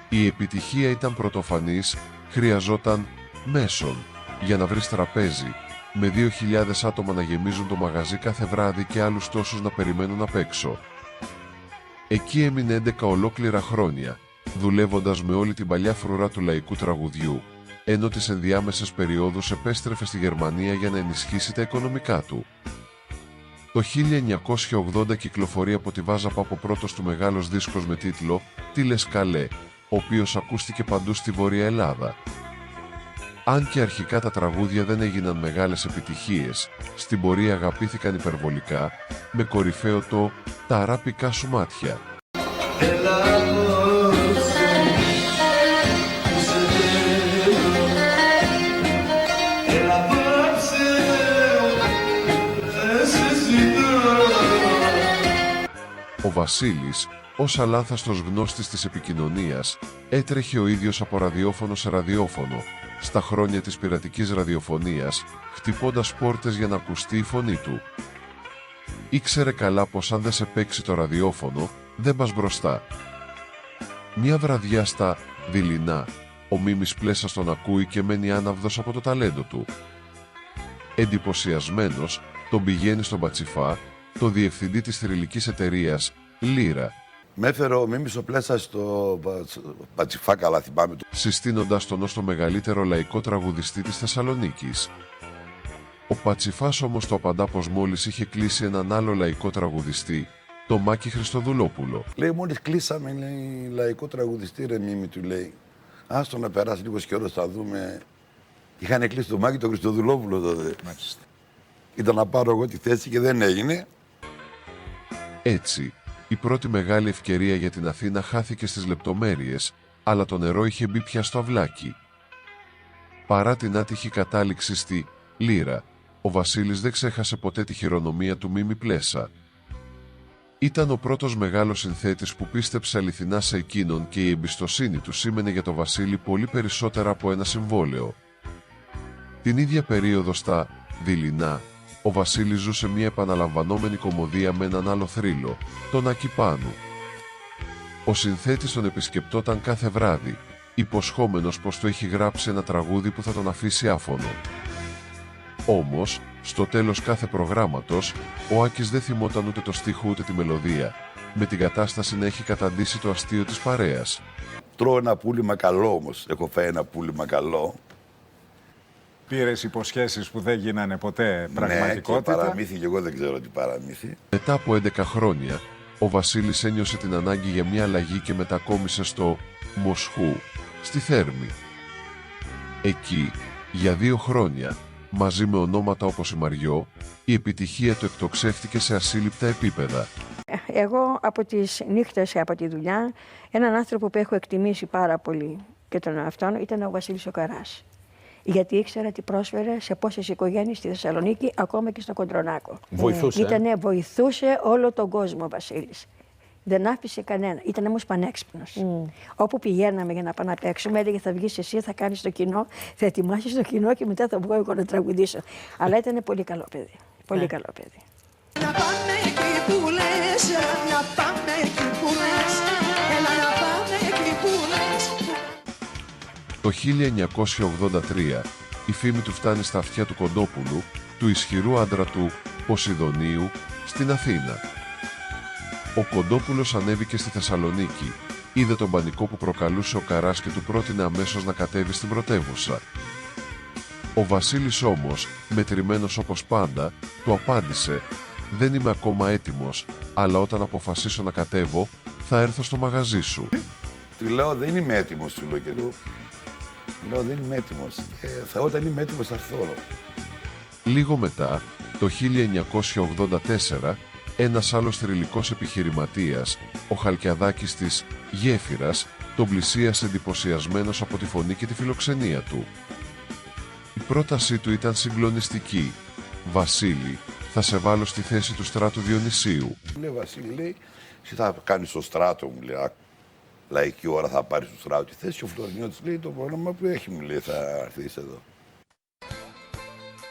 Η επιτυχία ήταν πρωτοφανής, χρειαζόταν μέσον για να βρεις τραπέζι, με 2.000 άτομα να γεμίζουν το μαγαζί κάθε βράδυ και άλλους τόσους να περιμένουν απ' έξω. Εκεί έμεινε 11 ολόκληρα χρόνια, δουλεύοντας με όλη την παλιά φρουρά του λαϊκού τραγουδιού, ενώ τις ενδιάμεσες περιόδους επέστρεφε στη Γερμανία για να ενισχύσει τα οικονομικά του. Το 1980 κυκλοφορεί από τη Βάζαπαπ ο πρώτος του μεγάλος δίσκος με τίτλο «Τι λες καλέ», ο οποίος ακούστηκε παντού στη Βόρεια Ελλάδα. Αν και αρχικά τα τραγούδια δεν έγιναν μεγάλες επιτυχίες, στην πορεία αγαπήθηκαν υπερβολικά, με κορυφαίο το «Τα αράπικα σου μάτια». Ο Βασίλης, ως αλάνθαστος γνώστης της επικοινωνίας, έτρεχε ο ίδιος από ραδιόφωνο σε ραδιόφωνο, στα χρόνια της πειρατικής ραδιοφωνίας, χτυπώντας πόρτες για να ακουστεί η φωνή του. Ήξερε καλά πως αν δεν σε παίξει το ραδιόφωνο, δεν πας μπροστά. Μια βραδιά στα Δειλινά, ο Μίμης Πλέσας τον ακούει και μένει άναυδος από το ταλέντο του. Εντυπωσιασμένος, τον πηγαίνει στον Πατσιφά, το διευθυντή της θρυλικής εταιρείας Λύρα. Με έφερε ο Μίμης ο Πλέσας στο Πατσιφά, καλά θυμάμαι του. Συστήνοντας τον ως το μεγαλύτερο λαϊκό τραγουδιστή της Θεσσαλονίκης. Ο Πατσιφάς όμως το απαντά πως μόλις είχε κλείσει έναν άλλο λαϊκό τραγουδιστή, το Μάκη Χριστοδουλόπουλο. Λέει, μόλις κλείσαμε, λέει, λαϊκό τραγουδιστή, ρε Μίμη, του λέει. Άστο να περάσει λίγος καιρός, θα δούμε. Είχαν κλείσει το Μάκη τον Χριστοδουλόπουλο τότε. Μάλιστα. Ήταν να πάρω εγώ τη θέση και δεν έγινε. Έτσι, η πρώτη μεγάλη ευκαιρία για την Αθήνα χάθηκε στις λεπτομέρειες, αλλά το νερό είχε μπει πια στο αυλάκι. Παρά την άτυχη κατάληξη στη Λύρα, ο Βασίλης δεν ξέχασε ποτέ τη χειρονομία του Μίμη Πλέσα. Ήταν ο πρώτος μεγάλος συνθέτης που πίστεψε αληθινά σε εκείνον και η εμπιστοσύνη του σήμαινε για τον Βασίλη πολύ περισσότερα από ένα συμβόλαιο. Την ίδια περίοδο στα Δειλινά, ο Βασίλης ζούσε μια επαναλαμβανόμενη κωμωδία με έναν άλλο θρύλο, τον Άκη Πάνου. Ο συνθέτης τον επισκεπτόταν κάθε βράδυ, υποσχόμενος πως του έχει γράψει ένα τραγούδι που θα τον αφήσει άφωνο. Όμως, στο τέλος κάθε προγράμματος, ο Άκης δεν θυμόταν ούτε το στίχο ούτε τη μελωδία, με την κατάσταση να έχει καταντήσει το αστείο της παρέας. Τρώω ένα πούλημα καλό όμως, έχω φάει ένα πούλημα καλό. Πήρες υποσχέσεις που δεν γίνανε ποτέ πραγματικότητα. Ναι, και παραμύθι, και εγώ δεν ξέρω τι παραμύθι. Μετά από 11 χρόνια, ο Βασίλης ένιωσε την ανάγκη για μια αλλαγή και μετακόμισε στο Μοσχού, στη Θέρμη. Εκεί, για 2 χρόνια, μαζί με ονόματα όπως η Μαριό, η επιτυχία του εκτοξεύτηκε σε ασύλληπτα επίπεδα. Εγώ από τις νύχτες από τη δουλειά, έναν άνθρωπο που έχω εκτιμήσει πάρα πολύ και τον αυτόν ήταν ο Βασίλης ο Καράς. Γιατί ήξερα τι πρόσφερε σε πόσες οικογένειες στη Θεσσαλονίκη, ακόμα και στο Κοντρονάκο. Βοηθούσε όλο τον κόσμο ο Βασίλης. Δεν άφησε κανένα. Ήταν όμως πανέξυπνος. Όπου πηγαίναμε για να πάμε να παίξουμε, έλεγε θα βγεις εσύ, θα κάνεις το κοινό, θα ετοιμάσεις το κοινό και μετά θα βγω εγώ να τραγουδήσω. Αλλά ήταν πολύ καλό παιδί. Πολύ καλό παιδί. Να πάμε εκεί που λες, να πάμε εκεί που λες, έλα να πάμε εκεί που λες. Το 1983 η φήμη του φτάνει στα αυτιά του Κοντόπουλου, του ισχυρού άντρα του Ποσειδονίου, στην Αθήνα. Ο Κοντόπουλος ανέβηκε στη Θεσσαλονίκη, είδε τον πανικό που προκαλούσε ο Καράς και του πρότεινε αμέσως να κατέβει στην πρωτεύουσα. Ο Βασίλης όμως, μετρημένος όπως πάντα, του απάντησε «Δεν είμαι ακόμα έτοιμος, αλλά όταν αποφασίσω να κατέβω, θα έρθω στο μαγαζί σου». Του λέω «Δεν είμαι έτοιμος», του λέω και του λέω «Δεν είμαι έτοιμος, όταν είμαι έτοιμος θα έρθω». Λίγο μετά, το 1984, ένας άλλος θρυλικός επιχειρηματίας, ο Χαλκιαδάκης της Γέφυρας, τον πλησίασε εντυπωσιασμένος από τη φωνή και τη φιλοξενία του. Η πρότασή του ήταν συγκλονιστική. «Βασίλη, θα σε βάλω στη θέση του Στράτου Διονυσίου». Λέει «Βασίλη, λέει, εσύ θα κάνεις στο Στράτο», μου λέει, «λαϊκή ώρα θα πάρεις στο Στράτο τη θέση». Ο Φλωρινιώτης λέει «Το πρόγραμμα που έχει», μου λέει, «θα έρθεις εδώ».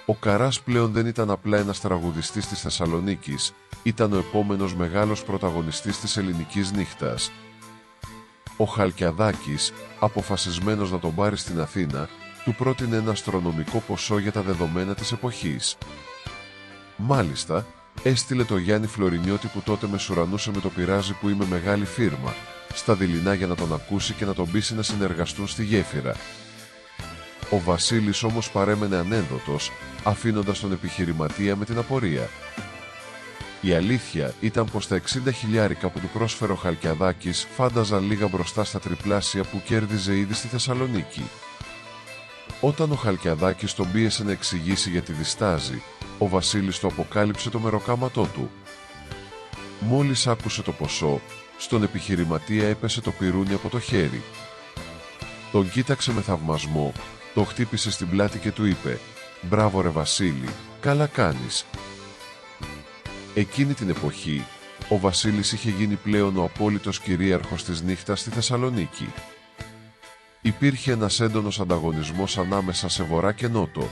Ο Καράς πλέον δεν ήταν απλά ένας τραγουδιστής της Θεσσαλονίκης, ήταν ο επόμενος μεγάλος πρωταγωνιστής της ελληνικής νύχτας. Ο Χαλκιαδάκης, αποφασισμένος να τον πάρει στην Αθήνα, του πρότεινε ένα αστρονομικό ποσό για τα δεδομένα της εποχής. Μάλιστα, έστειλε το Γιάννη Φλωρινιώτη που τότε μεσουρανούσε με το πειράζι που είμαι μεγάλη φίρμα, στα δειλινά για να τον ακούσει και να τον πείσει να συνεργαστούν στη Γέφυρα. Ο Βασίλης όμως παρέμενε ανένδοτος, αφήνοντας τον επιχειρηματία με την απορία. Η αλήθεια ήταν πως τα 60 χιλιάρικα που του πρόσφερε ο Χαλκιαδάκης φάνταζαν λίγα μπροστά στα τριπλάσια που κέρδιζε ήδη στη Θεσσαλονίκη. Όταν ο Χαλκιαδάκης τον πίεσε να εξηγήσει γιατί διστάζει, ο Βασίλης το αποκάλυψε το μεροκάματό του. Μόλις άκουσε το ποσό, στον επιχειρηματία έπεσε το πυρούνι από το χέρι. Τον κοίταξε με θαυμασμό, τον χτύπησε στην πλάτη και του είπε «Μπράβο ρε Βασίλη, καλά κάνεις». Εκείνη την εποχή, ο Βασίλης είχε γίνει πλέον ο απόλυτος κυρίαρχος της νύχτας στη Θεσσαλονίκη. Υπήρχε ένας έντονος ανταγωνισμός ανάμεσα σε βορρά και νότο.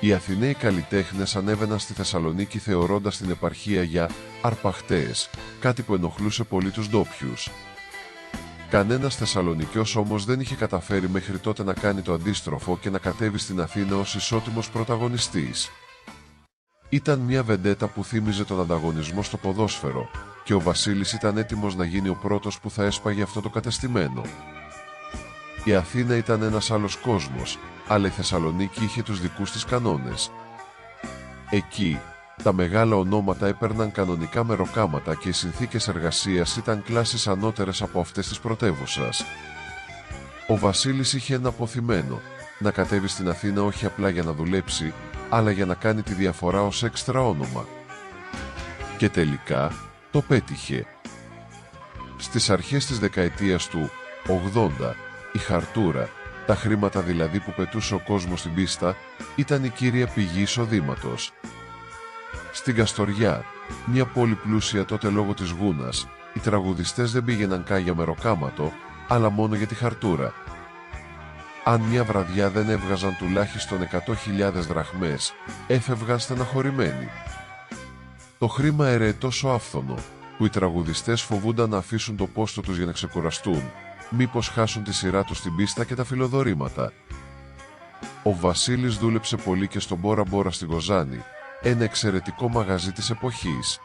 Οι Αθηναίοι καλλιτέχνες ανέβαιναν στη Θεσσαλονίκη θεωρώντας την επαρχία για αρπαχτές, κάτι που ενοχλούσε πολύ τους ντόπιους. Κανένας Θεσσαλονικιός όμως δεν είχε καταφέρει μέχρι τότε να κάνει το αντίστροφο και να κατέβει στην Αθήνα ως ισότιμος πρωταγωνιστής. Ήταν μια βεντέτα που θύμιζε τον ανταγωνισμό στο ποδόσφαιρο και ο Βασίλης ήταν έτοιμος να γίνει ο πρώτος που θα έσπαγε αυτό το κατεστημένο. Η Αθήνα ήταν ένας άλλος κόσμος, αλλά η Θεσσαλονίκη είχε τους δικούς της κανόνες. Εκεί, τα μεγάλα ονόματα έπαιρναν κανονικά μεροκάματα και οι συνθήκες εργασίας ήταν κλάσεις ανώτερες από αυτές της πρωτεύουσας. Ο Βασίλης είχε ένα αποθυμένο, να κατέβει στην Αθήνα όχι απλά για να δουλέψει, αλλά για να κάνει τη διαφορά ως έξτρα όνομα. Και τελικά το πέτυχε. Στις αρχές της δεκαετίας του 80, η χαρτούρα, τα χρήματα δηλαδή που πετούσε ο κόσμος στην πίστα, ήταν η κύρια πηγή εισοδήματος. Στην Καστοριά, μια πόλη πλούσια τότε λόγω της γούνας, οι τραγουδιστές δεν πήγαιναν καν για μεροκάματο, αλλά μόνο για τη χαρτούρα. Αν μια βραδιά δεν έβγαζαν τουλάχιστον 100.000 δραχμές, έφευγαν στεναχωρημένοι. Το χρήμα έρεε τόσο άφθονο, που οι τραγουδιστές φοβούνταν να αφήσουν το πόστο τους για να ξεκουραστούν, μήπως χάσουν τη σειρά τους στην πίστα και τα φιλοδορήματα. Ο Βασίλης δούλεψε πολύ και στον Μπόρα Μπόρα στην Κοζάνη, ένα εξαιρετικό μαγαζί της εποχής.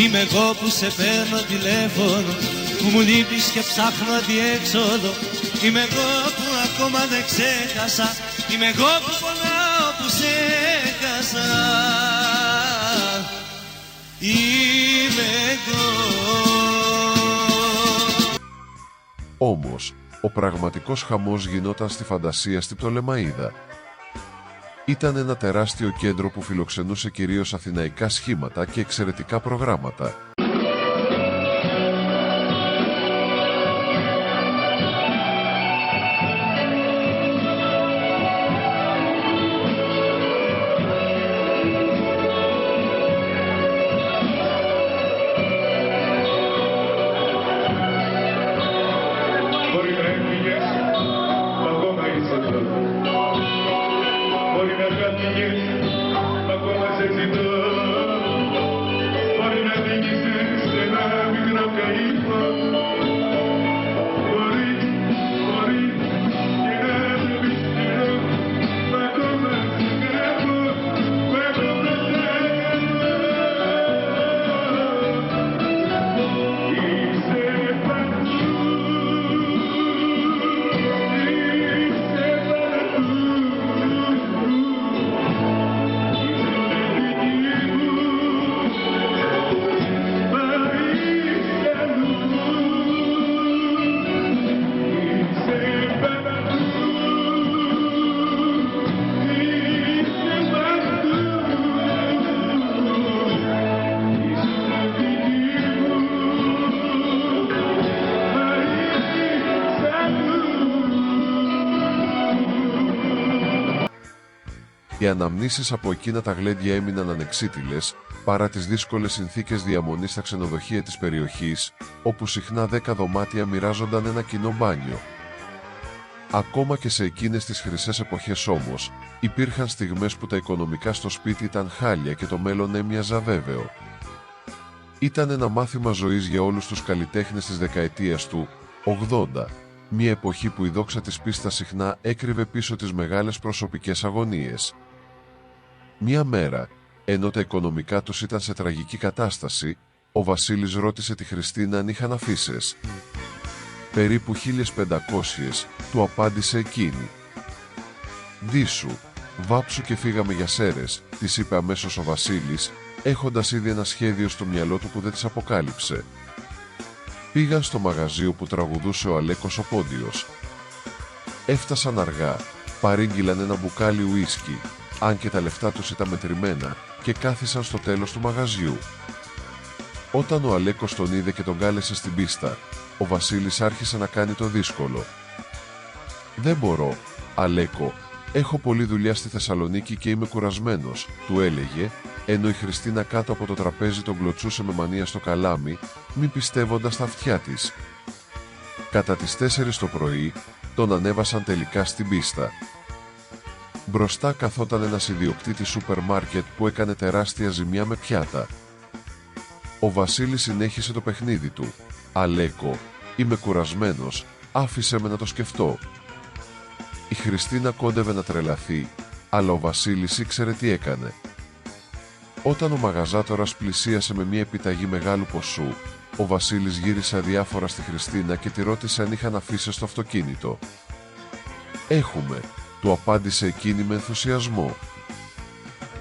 Είμαι εγώ που σε παίρνω τηλέφωνο, που μου λείπεις και ψάχνω αντιέξοδο. Είμαι εγώ που ακόμα δεν ξέχασα, είμαι εγώ που πονάω που σε έχασα. Είμαι εγώ. Όμως, ο πραγματικός χαμός γινόταν στη φαντασία στη Πτολεμαΐδα. Ήταν ένα τεράστιο κέντρο που φιλοξενούσε κυρίως αθηναϊκά σχήματα και εξαιρετικά προγράμματα. Οι αναμνήσεις από εκείνα τα γλέντια έμειναν ανεξίτηλες, παρά τις δύσκολες συνθήκες διαμονής στα ξενοδοχεία της περιοχής, όπου συχνά 10 δωμάτια μοιράζονταν ένα κοινό μπάνιο. Ακόμα και σε εκείνες τις χρυσές εποχές όμως, υπήρχαν στιγμές που τα οικονομικά στο σπίτι ήταν χάλια και το μέλλον έμοιαζε αβέβαιο. Ήταν ένα μάθημα ζωής για όλους τους καλλιτέχνες της δεκαετίας του 80, μια εποχή που η δόξα της πίστας συχνά έκρυβε πίσω τις μεγάλες προσωπικές αγωνίες. Μια μέρα, ενώ τα οικονομικά τους ήταν σε τραγική κατάσταση, ο Βασίλης ρώτησε τη Χριστίνα αν είχαν αφίσες. Περίπου 1500, του απάντησε εκείνη. «Ντύσου, βάψου και φύγαμε για Σέρες», της είπε αμέσως ο Βασίλης, έχοντας ήδη ένα σχέδιο στο μυαλό του που δεν της αποκάλυψε. Πήγαν στο μαγαζί όπου τραγουδούσε ο Αλέκος ο Πόντιος. Έφτασαν αργά, παρήγγειλαν ένα μπουκάλι ουίσκι, αν και τα λεφτά τους ήταν μετρημένα, και κάθισαν στο τέλος του μαγαζιού. Όταν ο Αλέκος τον είδε και τον κάλεσε στην πίστα, ο Βασίλης άρχισε να κάνει το δύσκολο. «Δεν μπορώ, Αλέκο, έχω πολλή δουλειά στη Θεσσαλονίκη και είμαι κουρασμένος», του έλεγε, ενώ η Χριστίνα κάτω από το τραπέζι τον κλωτσούσε με μανία στο καλάμι, μη πιστεύοντας τα αυτιά της. Κατά τις 4 το πρωί, τον ανέβασαν τελικά στην πίστα. Μπροστά καθόταν ένας ιδιοκτήτης σούπερ μάρκετ που έκανε τεράστια ζημιά με πιάτα. Ο Βασίλης συνέχισε το παιχνίδι του. «Αλέκο, είμαι κουρασμένος, άφησε με να το σκεφτώ». Η Χριστίνα κόντευε να τρελαθεί, αλλά ο Βασίλης ήξερε τι έκανε. Όταν ο μαγαζάτορας πλησίασε με μια επιταγή μεγάλου ποσού, ο Βασίλης γύρισε αδιάφορα στη Χριστίνα και τη ρώτησε αν είχαν αφήσεις στο αυτοκίνητο. «Έχουμε», του απάντησε εκείνη με ενθουσιασμό.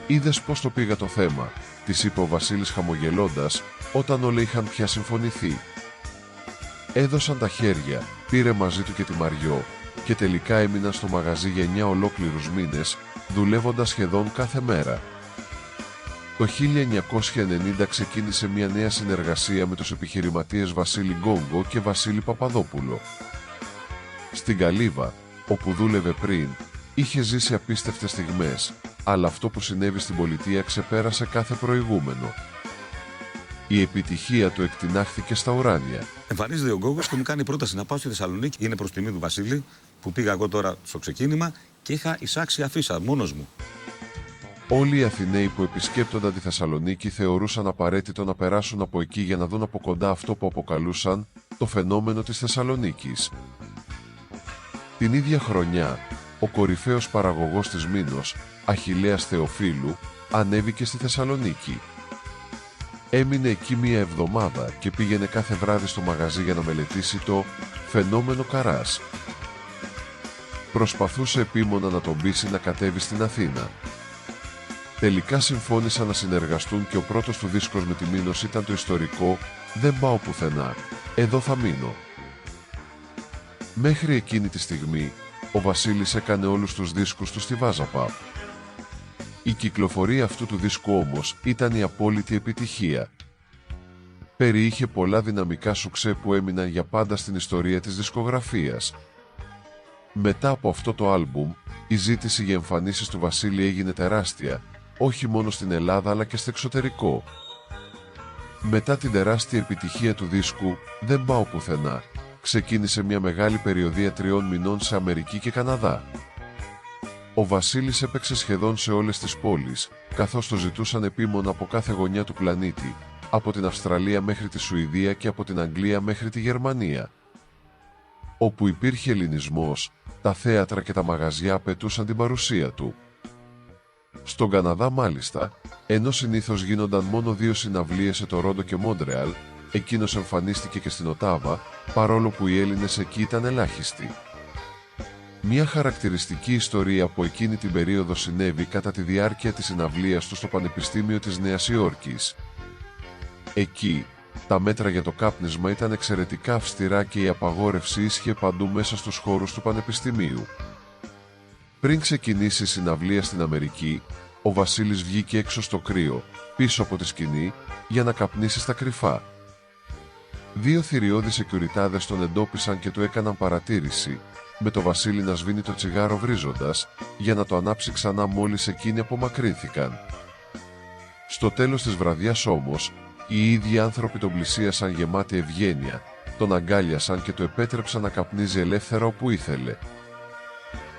«Είδες πώς το πήγα το θέμα», της είπε ο Βασίλης χαμογελώντας, όταν όλοι είχαν πια συμφωνηθεί. Έδωσαν τα χέρια, πήρε μαζί του και τη Μαριό και τελικά έμειναν στο μαγαζί για 9 ολόκληρους μήνες, δουλεύοντας σχεδόν κάθε μέρα. Το 1990 ξεκίνησε μια νέα συνεργασία με τους επιχειρηματίες Βασίλη Γκόγκο και Βασίλη Παπαδόπουλο. Στην Καλύβα, όπου δούλευε πριν, είχε ζήσει απίστευτες στιγμές, αλλά αυτό που συνέβη στην πολιτεία ξεπέρασε κάθε προηγούμενο. Η επιτυχία του εκτινάχθηκε στα ουράνια. Εμφανίζεται ο Γκόγκος και μου κάνει πρόταση να πάω στη Θεσσαλονίκη. Είναι προς τιμή του Βασίλη, που πήγα εγώ τώρα στο ξεκίνημα και είχα εισάξει αφίσα μόνος μου. Όλοι οι Αθηναίοι που επισκέπτονταν τη Θεσσαλονίκη θεωρούσαν απαραίτητο να περάσουν από εκεί για να δουν από κοντά αυτό που αποκαλούσαν το φαινόμενο της Θεσσαλονίκης. Την ίδια χρονιά, ο κορυφαίος παραγωγός της Μήνος, Αχιλλέας Θεοφίλου, ανέβηκε στη Θεσσαλονίκη. Έμεινε εκεί μία εβδομάδα και πήγαινε κάθε βράδυ στο μαγαζί για να μελετήσει το φαινόμενο Καράς. Προσπαθούσε επίμονα να τον πείσει να κατέβει στην Αθήνα. Τελικά συμφώνησαν να συνεργαστούν και ο πρώτος του δίσκος με τη Μήνος ήταν το ιστορικό «Δεν πάω πουθενά, εδώ θα μείνω». Μέχρι εκείνη τη στιγμή, ο Βασίλης έκανε όλους τους δίσκους του στη Βάζα Παπ. Η κυκλοφορία αυτού του δίσκου όμως ήταν η απόλυτη επιτυχία. Περιείχε πολλά δυναμικά σουξέ που έμειναν για πάντα στην ιστορία της δισκογραφίας. Μετά από αυτό το άλμπουμ, η ζήτηση για εμφανίσεις του Βασίλη έγινε τεράστια, όχι μόνο στην Ελλάδα αλλά και στο εξωτερικό. Μετά την τεράστια επιτυχία του δίσκου «Δεν πάω πουθενά», ξεκίνησε μια μεγάλη περιοδεία 3 μηνών σε Αμερική και Καναδά. Ο Βασίλης έπαιξε σχεδόν σε όλες τις πόλεις, καθώς το ζητούσαν επίμονα από κάθε γωνιά του πλανήτη, από την Αυστραλία μέχρι τη Σουηδία και από την Αγγλία μέχρι τη Γερμανία. Όπου υπήρχε ελληνισμός, τα θέατρα και τα μαγαζιά απαιτούσαν την παρουσία του. Στον Καναδά μάλιστα, ενώ συνήθως γίνονταν μόνο 2 συναυλίες σε Τορόντο και Μόντρεαλ, εκείνος εμφανίστηκε και στην Οτάβα, παρόλο που οι Έλληνες εκεί ήταν ελάχιστοι. Μια χαρακτηριστική ιστορία από εκείνη την περίοδο συνέβη κατά τη διάρκεια της συναυλίας του στο Πανεπιστήμιο της Νέας Υόρκης. Εκεί, τα μέτρα για το κάπνισμα ήταν εξαιρετικά αυστηρά και η απαγόρευση ίσχυε παντού μέσα στους χώρους του Πανεπιστημίου. Πριν ξεκινήσει η συναυλία στην Αμερική, ο Βασίλης βγήκε έξω στο κρύο, πίσω από τη σκηνή, για να καπνίσει στα κρυφά. 2 θηριώδεις σεκιουριτάδες τον εντόπισαν και του έκαναν παρατήρηση, με το Βασίλη να σβήνει το τσιγάρο βρίζοντας, για να το ανάψει ξανά μόλις εκείνοι απομακρύνθηκαν. Στο τέλος της βραδιάς όμως, οι ίδιοι άνθρωποι τον πλησίασαν γεμάτοι ευγένεια, τον αγκάλιασαν και του επέτρεψαν να καπνίζει ελεύθερα όπου ήθελε.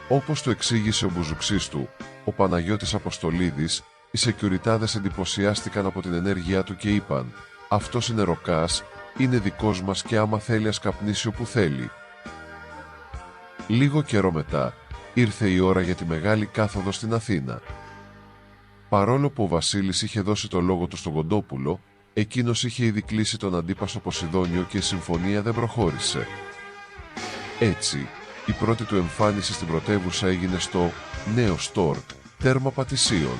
Όπως το εξήγησε ο μπουζουξής του, ο Παναγιώτης Αποστολίδης, οι σεκιουριτάδες εντυπωσιάστηκαν από την ενέργειά του και είπαν «Αυτός είναι ροκάς, είναι δικός μας και άμα θέλει ας καπνίσει όπου θέλει». Λίγο καιρό μετά, ήρθε η ώρα για τη μεγάλη κάθοδο στην Αθήνα. Παρόλο που ο Βασίλης είχε δώσει το λόγο του στον Κοντόπουλο, εκείνος είχε ήδη κλείσει τον αντίπαστο Ποσειδόνιο και η συμφωνία δεν προχώρησε. Έτσι, η πρώτη του εμφάνιση στην πρωτεύουσα έγινε στο Νέο Στόρκ, τέρμα Πατησίων.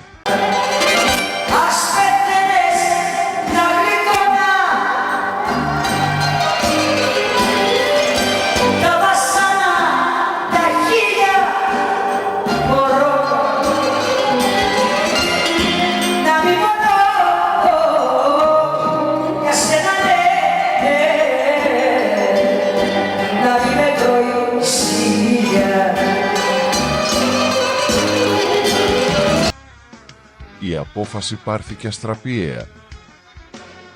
Η απόφαση πάρθηκε αστραπιαία.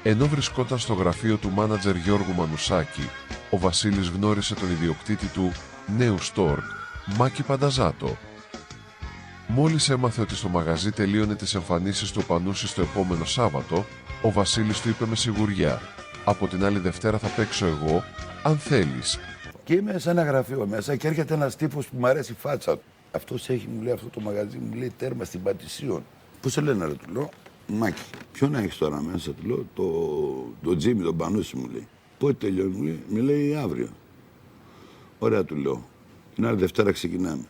Ενώ βρισκόταν στο γραφείο του μάνατζερ Γιώργου Μανουσάκη, ο Βασίλης γνώρισε τον ιδιοκτήτη του Νέου Στόρκ, Μάκη Πανταζάτο. Μόλις έμαθε ότι στο μαγαζί τελείωνε τις εμφανίσεις του Πανούση στο επόμενο Σάββατο, ο Βασίλης του είπε με σιγουριά «Από την άλλη Δευτέρα θα παίξω εγώ, αν θέλεις». Και είμαι σε ένα γραφείο μέσα και έρχεται ένας τύπος που μου αρέσει η φάτσα του. Αυτός έχει, μου λέει, αυτό το μαγαζί, μου λέει, τέρμα στην Πατησίων. Πώς σε λένε, ρε, του λέω, Μάκη. Ποιον έχεις τώρα μέσα, του λέω, το Τζίμι, τον Πανούση, μου λέει. Πότε τελειώνει, μου λέει, με λέει αύριο. Ωραία, του λέω. Την άλλη Δευτέρα ξεκινάμε.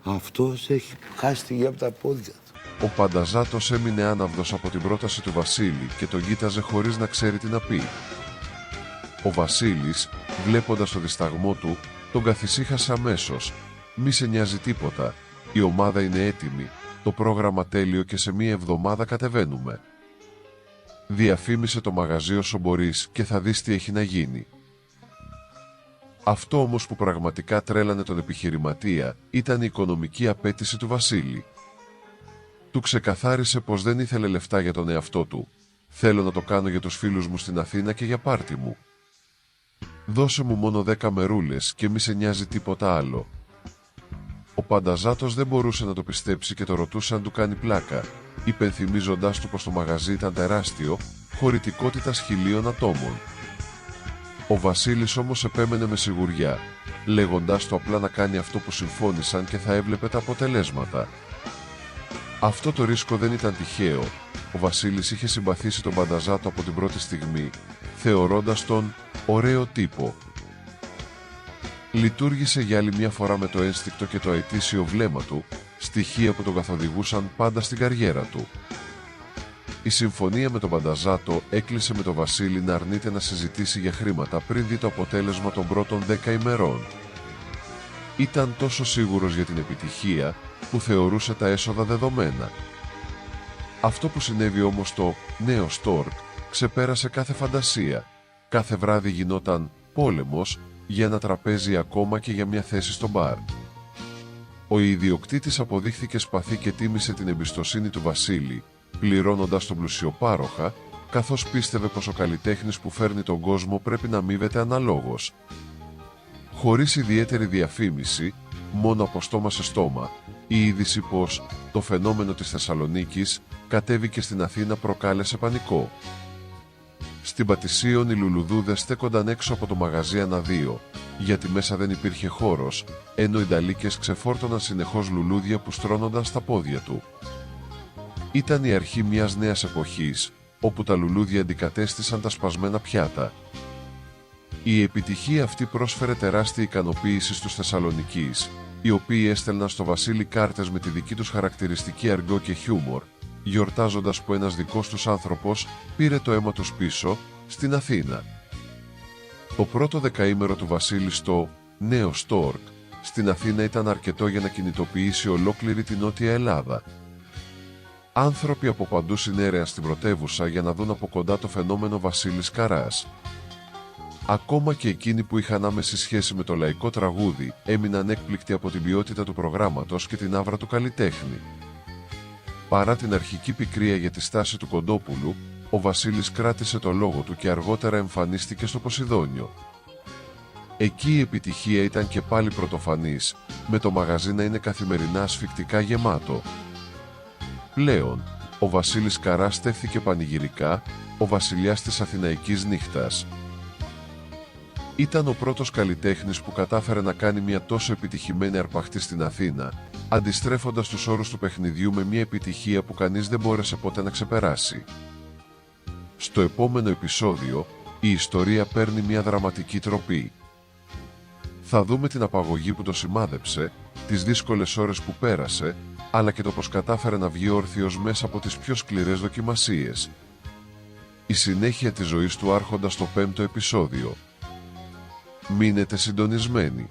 Αυτός έχει χάσει τη γη από τα πόδια του. Ο Πανταζάτος έμεινε άναυδος από την πρόταση του Βασίλη και τον κοίταζε χωρίς να ξέρει τι να πει. Ο Βασίλης, βλέποντας το δισταγμό του, τον καθησύχασε αμέσως. «Μη σε νοιάζει τίποτα. Η ομάδα είναι έτοιμη. Το πρόγραμμα τέλειο και σε 1 εβδομάδα κατεβαίνουμε. Διαφήμισε το μαγαζί όσο μπορείς και θα δεις τι έχει να γίνει». Αυτό όμως που πραγματικά τρέλανε τον επιχειρηματία ήταν η οικονομική απέτηση του Βασίλη. Του ξεκαθάρισε πως δεν ήθελε λεφτά για τον εαυτό του. «Θέλω να το κάνω για τους φίλους μου στην Αθήνα και για πάρτι μου. Δώσε μου μόνο 10 μερούλες και μη σε νοιάζει τίποτα άλλο». Ο Πανταζάτος δεν μπορούσε να το πιστέψει και το ρωτούσε αν του κάνει πλάκα, υπενθυμίζοντάς του πως το μαγαζί ήταν τεράστιο, χωρητικότητας 1000 ατόμων. Ο Βασίλης όμως επέμενε με σιγουριά, λέγοντάς του απλά να κάνει αυτό που συμφώνησαν και θα έβλεπε τα αποτελέσματα. Αυτό το ρίσκο δεν ήταν τυχαίο. Ο Βασίλης είχε συμπαθήσει τον Πανταζάτο από την πρώτη στιγμή, θεωρώντας τον ωραίο τύπο. Λειτουργήσε για άλλη μια φορά με το ένστικτο και το αετήσιο βλέμμα του, στοιχεία που τον καθοδηγούσαν πάντα στην καριέρα του. Η συμφωνία με τον Πανταζάτο έκλεισε με τον Βασίλη να αρνείται να συζητήσει για χρήματα πριν δει το αποτέλεσμα των πρώτων 10 ημερών. Ήταν τόσο σίγουρος για την επιτυχία που θεωρούσε τα έσοδα δεδομένα. Αυτό που συνέβη όμως στο νέο Στόρκ ξεπέρασε κάθε φαντασία. Κάθε βράδυ γινόταν πόλεμος για ένα τραπέζι, ακόμα και για μια θέση στο μπαρ. Ο ιδιοκτήτης αποδείχθηκε σπαθί και τίμησε την εμπιστοσύνη του Βασίλη, πληρώνοντας τον πλουσιοπάροχα, καθώς πίστευε πως ο καλλιτέχνης που φέρνει τον κόσμο πρέπει να αμείβεται αναλόγως. Χωρίς ιδιαίτερη διαφήμιση, μόνο από στόμα σε στόμα, η είδηση πως το φαινόμενο της Θεσσαλονίκης κατέβηκε στην Αθήνα προκάλεσε πανικό. Στην Πατησίων οι λουλουδούδες στέκονταν έξω από το μαγαζί αναδύο, γιατί μέσα δεν υπήρχε χώρος, ενώ οι νταλίκες ξεφόρτωναν συνεχώς λουλούδια που στρώνονταν στα πόδια του. Ήταν η αρχή μιας νέας εποχής, όπου τα λουλούδια αντικατέστησαν τα σπασμένα πιάτα. Η επιτυχία αυτή πρόσφερε τεράστια ικανοποίηση στους Θεσσαλονικείς, οι οποίοι έστελναν στο Βασίλη κάρτες με τη δική τους χαρακτηριστική αργό και χιούμορ, γιορτάζοντας που ένας δικός τους άνθρωπος πήρε το αίμα τους πίσω στην Αθήνα. Το πρώτο δεκαήμερο του Βασίλη στο νέο Στόρκ στην Αθήνα ήταν αρκετό για να κινητοποιήσει ολόκληρη την Νότια Ελλάδα. Άνθρωποι από παντού συνέρεαν στην πρωτεύουσα για να δουν από κοντά το φαινόμενο Βασίλης Καράς. Ακόμα και εκείνοι που είχαν άμεση σχέση με το λαϊκό τραγούδι έμειναν έκπληκτοι από την ποιότητα του προγράμματος και την άβρα του καλλιτέχνη. Παρά την αρχική πικρία για τη στάση του Κοντόπουλου, ο Βασίλης κράτησε το λόγο του και αργότερα εμφανίστηκε στο Ποσειδόνιο. Εκεί η επιτυχία ήταν και πάλι πρωτοφανής, με το μαγαζί να είναι καθημερινά ασφικτικά γεμάτο. Πλέον, ο Βασίλης Καράς στέφθηκε πανηγυρικά ο βασιλιάς της Αθηναϊκής νύχτας. Ήταν ο πρώτος καλλιτέχνης που κατάφερε να κάνει μια τόσο επιτυχημένη αρπαχτή στην Αθήνα, αντιστρέφοντας τους όρους του παιχνιδιού με μια επιτυχία που κανείς δεν μπόρεσε ποτέ να ξεπεράσει. Στο επόμενο επεισόδιο, η ιστορία παίρνει μια δραματική τροπή. Θα δούμε την απαγωγή που το σημάδεψε, τις δύσκολες ώρες που πέρασε, αλλά και το πως κατάφερε να βγει όρθιος μέσα από τις πιο σκληρές δοκιμασίες. Η συνέχεια της ζωής του άρχοντα στο 5ο επεισόδιο. Μείνετε συντονισμένοι.